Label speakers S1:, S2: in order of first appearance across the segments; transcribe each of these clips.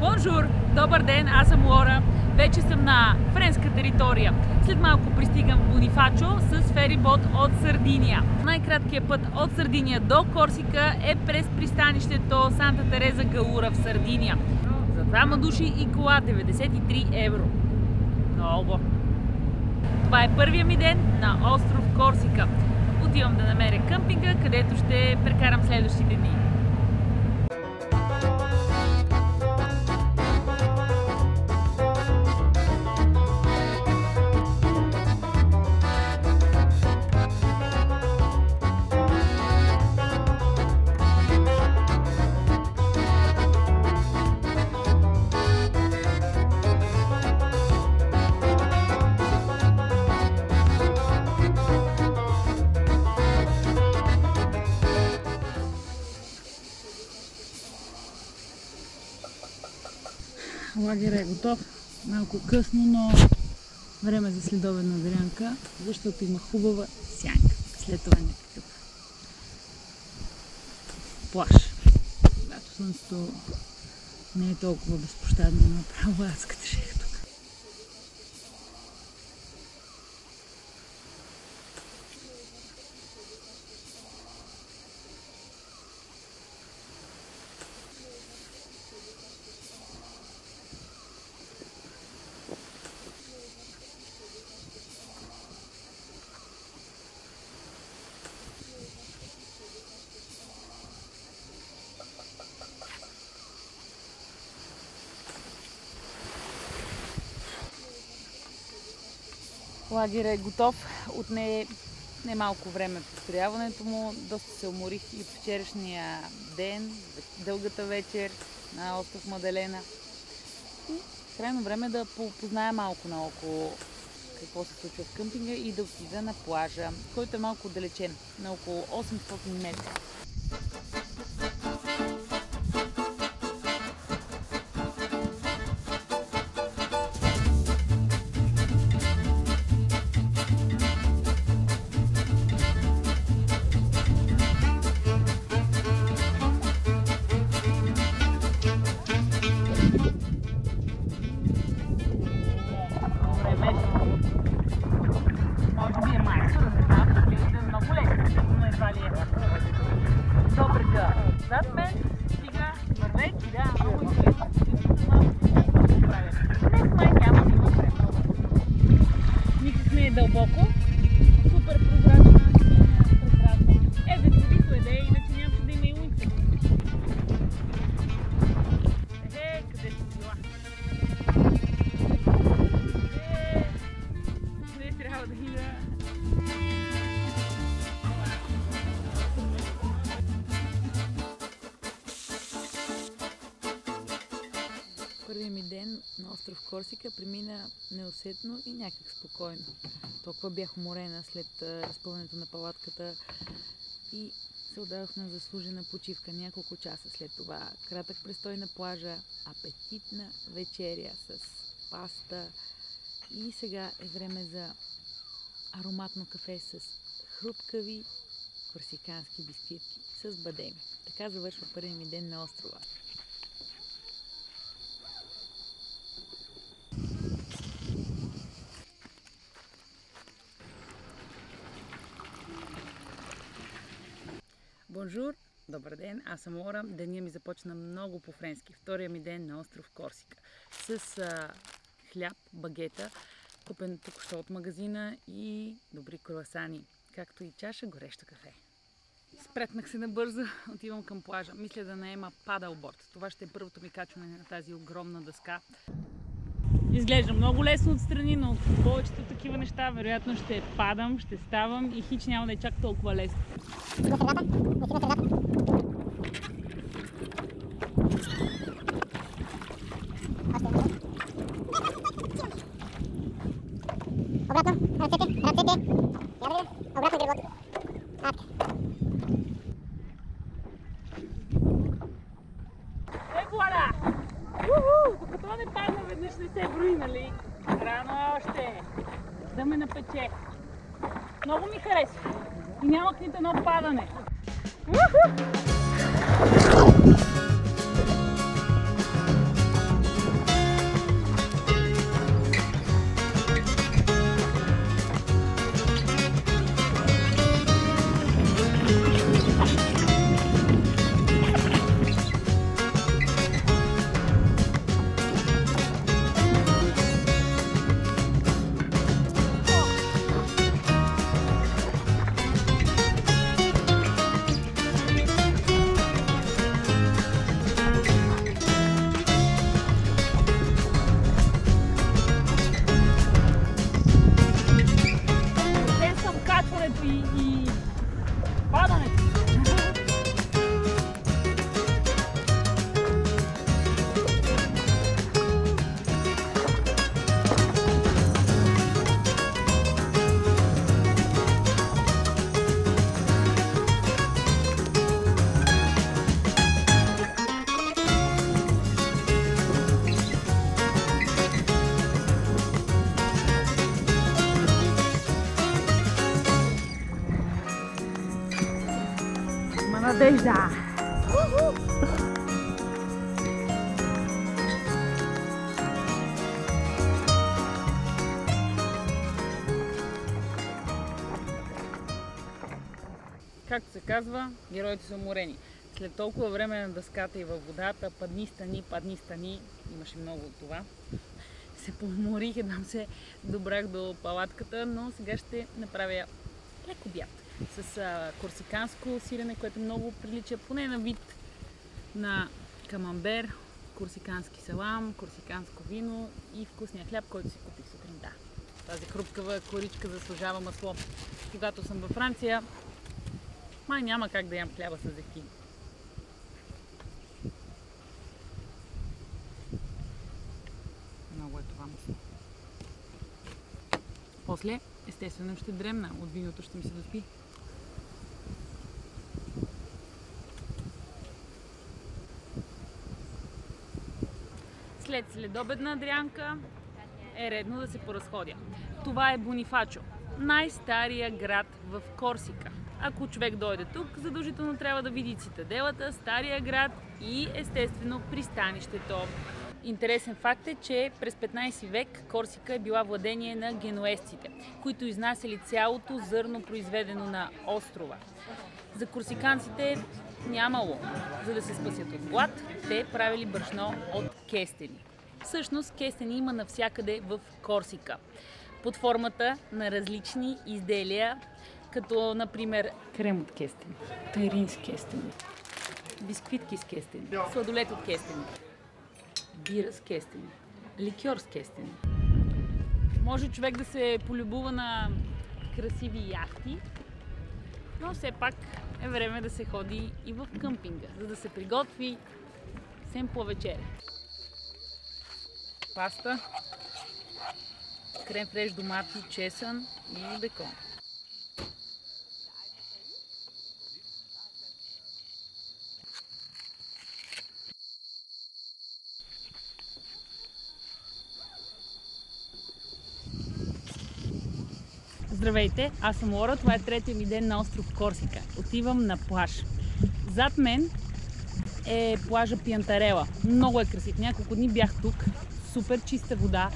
S1: Бонжур! Добър ден, аз съм Лора. Вече съм на френска територия. След малко пристигам в Бонифачо с ферибот от Сърдиния. Най-краткият път от Сърдиния до Корсика е през пристанището Санта Тереза Галура в Сърдиния. За двама души и кола 93 евро. Много! Това е първия ми ден на остров Корсика. Отивам да намеря къмпинга, където ще прекарам следващите дни. Лагерът е готов, малко късно, но време за следобедна дрянка, защото има хубава сянка. След това някакъв плаж. Когато слънцето не е толкова безпощадно, направо адската шеха тук. Лагерът е готов, отне немалко време построяването му, доста се уморих и в вчерашния ден, дългата вечер на остров Маделена. И крайно време да позная малко наоколо какво се случва в къмпинга и да отида на плажа, който е малко отдалечен, на около 800 метра. Зад мен стига вървеч, да, много интересно. Днес май няма да има време. Никак не е дълбоко, супер прозрачна, прекрасна. Ветровито е да е, иначе нямаше да има и улица. Къде си била? Къде трябва да ида? Първият ми ден на остров Корсика премина неусетно и някак спокойно. Толкова бях уморена след разпъването на палатката и се отдадох на заслужена почивка. Няколко часа след това кратък престой на плажа, апетитна вечеря с паста и сега е време за ароматно кафе с хрупкави корсикански бисквитки с бадеми. Така завършва първият ми ден на острова. Бонжур! Добър ден! Аз съм Лора. Денят ми започна много по-френски. Втория ми ден на остров Корсика. С хляб, багета, купен току-що от магазина и добри круасани, както и чаша горещо кафе. Спретнах се набързо, отивам към плажа. Мисля да наема падълборд. Това ще е първото ми качване на тази огромна дъска. Изглежда много лесно отстрани, но повечето такива неща вероятно ще падам, ще ставам и хич няма да е чак толкова лесно.
S2: Обратно, ръцете. Обратно гръбото.
S1: Вуаля! Докато не падна веднъж не се брои, нали? Рано още. Да ме напече. Много ми харесва. И няма нито едно падане. Надежда! Както се казва, героите са уморени. След толкова време на дъската и във водата, падни стани, имаше много от това. Се поморих, едвам се добрах до палатката, но сега ще направя лек обяд с корсиканско сирене, което много прилича поне на вид на камамбер, корсикански салам, корсиканско вино и вкусния хляб, който си купих сутринта. Тази хрупкава коричка заслужава масло. Когато съм във Франция, май няма как да ям хляба с зехтин. Много е това масло. После, естествено, ще дремна. От виното ще ми се доспи. След следобедна дрянка е редно да се поразходя. Това е Бонифачо, най-стария град в Корсика. Ако човек дойде тук, задължително трябва да види цитаделата, стария град и естествено пристанището. Интересен факт е, че през 15 век Корсика е била владение на генуезците, които изнасяли цялото зърно, произведено на острова. За корсиканците нямало. За да се спасят от глад, те правили брашно от кестени. Всъщност кестени има навсякъде в Корсика, под формата на различни изделия, като например крем от кестени, тайрин с кестени, бисквитки с кестени, сладолет от кестени, бира с кестени, ликьор с кестени. Може човек да се полюбува на красиви яхти, но все пак е време да се ходи и в къмпинга, за да се приготви семпла вечеря. Паста, крем фреш, домати, чесън и бекон. Здравейте, аз съм Лора, това е третия ми ден на остров Корсика. Отивам на плаж. Зад мен е плажа Пиантарела. Много е красив. Няколко дни бях тук. Супер чиста вода.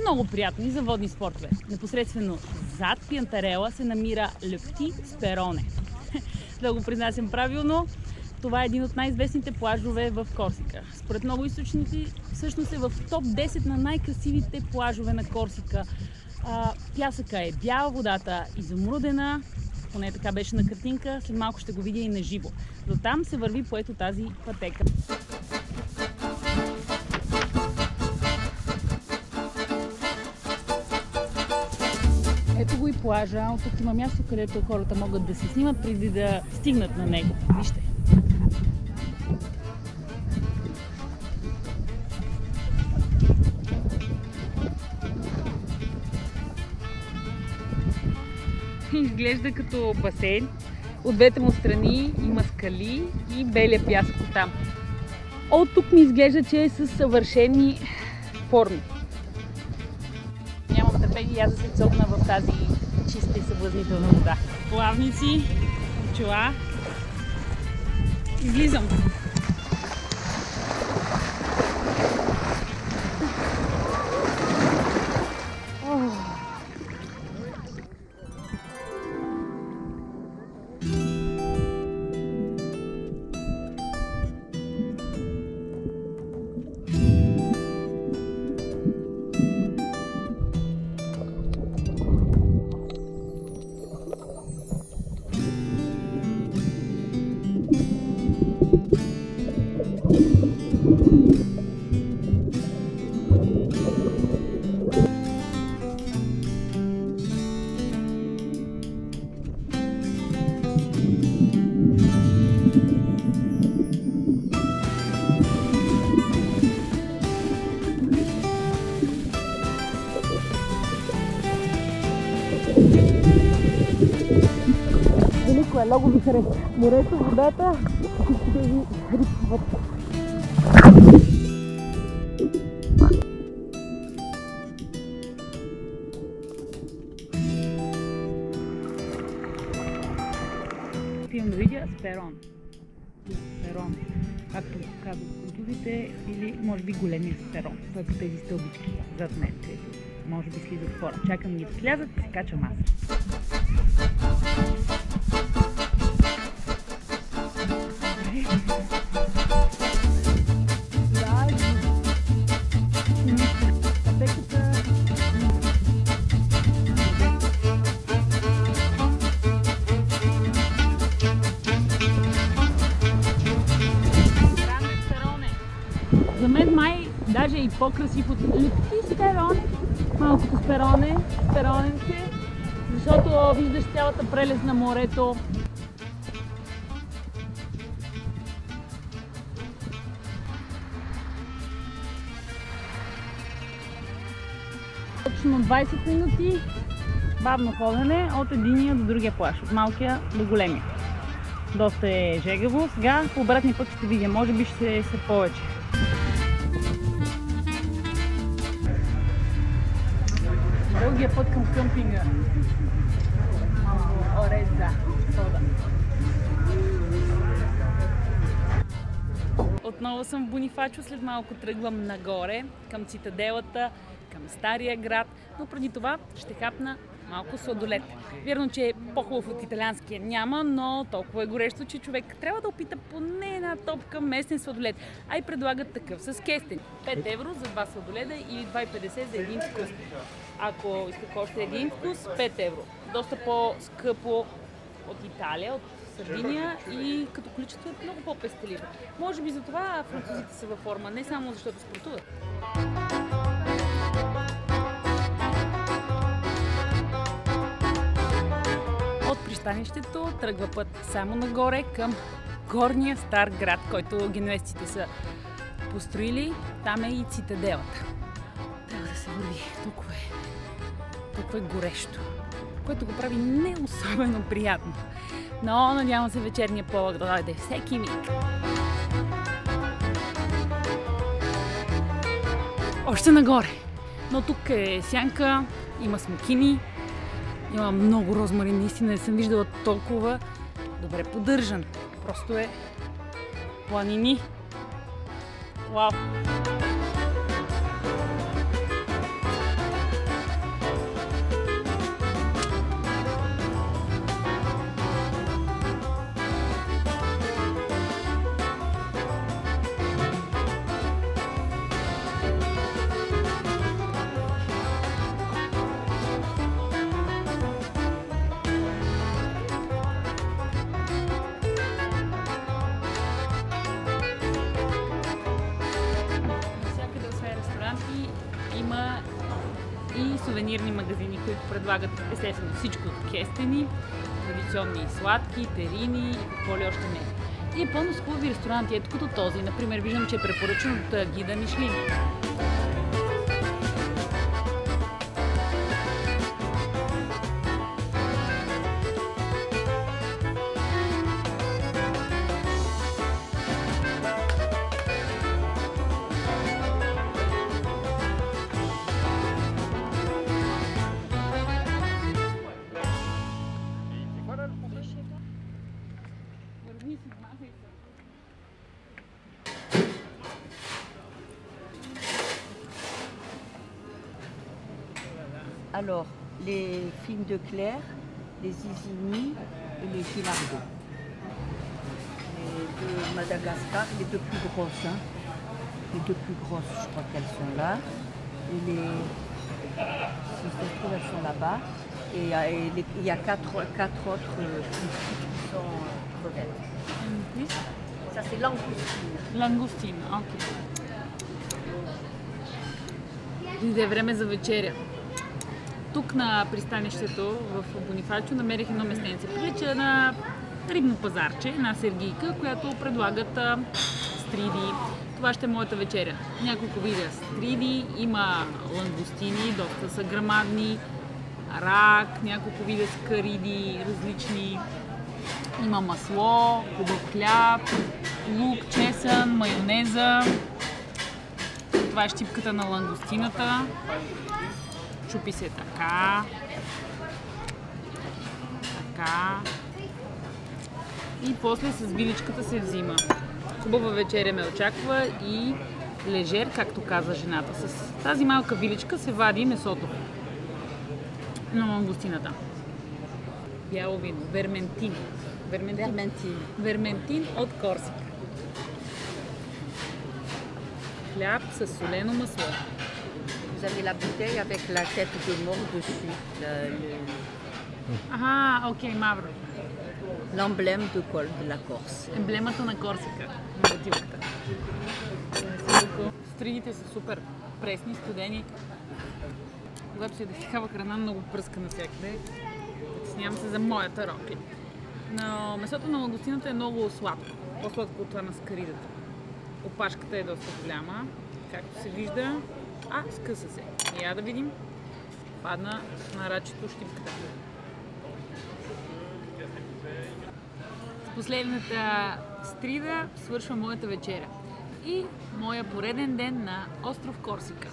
S1: Много приятно и за водни спортове. Непосредствено зад Пиантарела се намира Le Petit Sperone. Да го произнасям правилно, това е един от най-известните плажове в Корсика. Според много източници, всъщност е в топ 10 на най-красивите плажове на Корсика. Пясъка е бяла, водата изумрудена, поне така беше на картинка, след малко ще го видя и на живо. До там се върви по ето тази пътека. Ето го и плажа, от тук има място, където хората могат да се снимат преди да стигнат на него. Вижте! Изглежда като басейн. От двете му страни има скали и белия пясък там. От тук ми изглежда, че е със съвършени форми. Нямам търпение аз да се цокна в тази чиста и съблазнителна вода. Плавници, очила. Излизам. Велико е, много ми харесва. Морето, водата, всичките ви рибки. Пием да видя Сперон. Или може би големия перон. Това е по тези стълбички зад мен, където може би слизат хора. Чакам ги да слязат, прескачам аз. За мен май даже и по-красив от лепти пероне, малко с пероненце, защото виждаш цялата прелест на морето. Точно 20 минути бавно ходене от единия до другия плаж, от малкия до големия. Доста е жегаво. Сега по обратния път ще видя, може би ще се повече. Дългия път към къмпинга. Ореза. Сода. Отново съм в Бонифачо, след малко тръгвам нагоре, към цитаделата, към Стария град, но преди това ще хапна малко сладолед. Вярно, че е по-хубав от италианския няма, но толкова е горещо, че човек трябва да опита поне една топка местен сладолед. А и предлагат такъв с кестени. 5 евро за 2 сладоледа или 2,50 за един вкус. Ако искате още един вкус, 5 евро. Доста по-скъпо от Италия, от Сардиния и като количество е много по-пестеливо. Може би за това французите са във форма, не само защото спортуват. От пристанището тръгва път само нагоре към горния стар град, който генуезците са построили. Там е и цитаделата. Трябва да се върви. Толкова е горещо, което го прави не особено приятно. Но надявам се вечерния полъх да дойде всеки миг. Още нагоре. Но тук е сянка, има смокини, има много розмарин. Наистина не съм виждала толкова добре поддържан. Просто е планини. Вау! Има и сувенирни магазини, които предлагат естествено всичко от кестени, традиционни сладки, терини и какво ли още не. И е пълно с хубави ресторанти, ето като този. Например, виждам, че е препоръчен от гида Мишлин.
S3: Alors, les films de Claire, les Zizini et les Gilardo. Les deux Madagascar, les deux plus grosses. Hein. Les deux plus grosses, je crois qu'elles sont là. Et les... Si ça se trouve, elles sont là-bas. Et il y a quatre autres qui sont crevettes. Ça, c'est langoustine.
S1: Langoustine, окей. Дойде време за вечеря. Тук на пристанището в Бонифачо намерих едно местенце. Прилича на рибно пазарче, една сергийка, която предлагат стриди. Това ще е моята вечеря. Няколко вида стриди, има лангустини, доста са грамадни, рак, няколко вида скариди, различни. Има масло, хубав хляб, лук, чесън, майонеза. Това е щипката на лангустината. Чупи се така. И после с виличката се взима. Хубава вечеря ме очаква и лежер, както каза жената. С тази малка виличка се вади месото на лангустината. Бяло вино, верментин. Верментин от Корсика. Хляб с солено масло.
S3: Vous avez la bouteille avec la tête de mort dessus,
S1: Окей, мавро.
S3: l'emblème de la Corse.
S1: Емблемата на Корсика, на бутилката. Стридите са супер пресни, студени. Когато се дъхава храна, много пръска навсякъде. Притеснявам се за моята рокли. Но месото на лангустината е много сладко. По-сладко от това на скаридата. Опашката е доста голяма, както се вижда. Скъса се. Я да видим. Падна на рачето щипката. С последната стрида свършва моята вечеря. И моя пореден ден на остров Корсика.